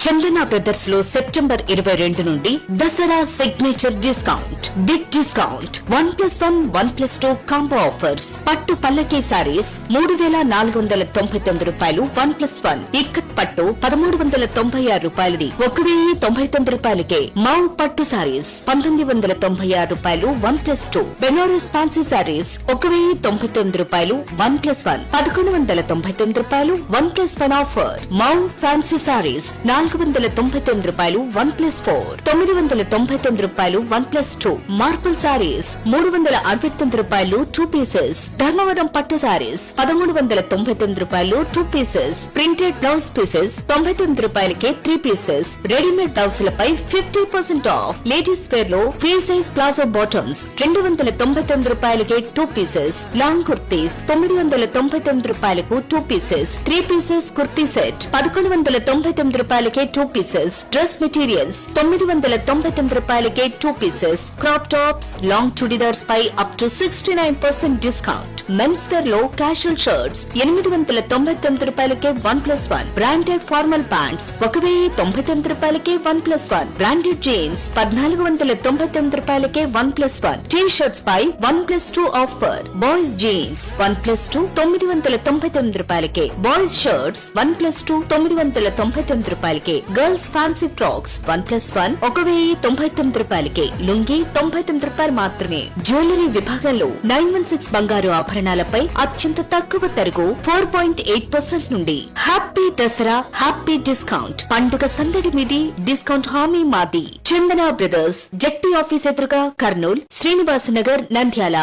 చందన brothers లో September 22 నుండి Dasara signature discount, big discount, 1+1, 1+2 combo offers. పట్టు పల్లకి సారీస్ 3,499 రూపాయలు 1+1. ఇక్కత్ పట్టు 1,396 రూపాయలది 1,099 రూపాయలకే. మౌ పట్టు సారీస్ 1,996 రూపాయలు 1+2. బెనారస్ ఫ్యాన్సీ సారీస్ 1,099 రూపాయలు 1+1. 1,199 రూపాయలు 1+1 ఆఫర్. మౌ ఫ్యాన్సీ సారీస్ 499 రూపాయలు 1+4. 999 రూపాయలు 1+2. మార్బుల్ సారీస్ 369 రూపాయలు 2 పీసెస్. ధర్మవరం పట్టు సారీస్ 1,399 రూపాయలు 2 పీసెస్. ప్రింటెడ్ బ్లౌజ్ పీసెస్ 99 రూపాయలకే 3 పీసెస్. రెడీమేడ్ బ్లౌజులపై 50% ఆఫ్. లేడీస్ వేర్ లో ఫ్రీ సైజ్ ప్లాజో బాటమ్స్ 299 రూపాయలకే 2 పీసెస్. లాంగ్ కుర్తీస్ 999 రూపాయలకు 2 పీసెస్. 3 పీసెస్ కుర్తీ సెట్ 1,199 రూపాయలకే 2 పీసెస్. డ్రెస్ మెటీరియల్స్ 999 రూపాయలకే 2 pieces. Crop tops, long churidars పై up to 69% discount. Men's wear లో క్యాషువల్ షర్ట్స్ 899 రూపాయలకే 1+1. బ్రాండెడ్ ఫార్మల్ ప్యాంట్స్ 1,099 రూపాయలకే 1+1. బ్రాండెడ్ జీన్స్ 1,499 రూపాయలకే 1+1. టీ షర్ట్స్ పై 1+2 ఆఫర్. బాయ్స్ జీన్స్ 1+2 999 రూపాయలకే. బాయ్స్ షర్ట్స్ 1+2 999 రూపాయలకే. గర్ల్స్ ఫ్యాన్సీ ఫ్రాక్స్ 1+1 1,099 రూపాయలకే. లుంగీ 99 రూపాయలు మాత్రమే. జ్యువెలరీ విభాగంలో 916 బంగారు ఆభరణాలపై అత్యంత తక్కువ తరుగు 4.8% నుండి. Happy Dasara, happy discount. పండుగ సందడి మీది, డిస్కౌంట్ హామీ మాది. చందన బ్రదర్స్, జెడ్పీ ఆఫీస్ ఎదురుగా, కర్నూల్, శ్రీనివాస నగర్, నంద్యాల.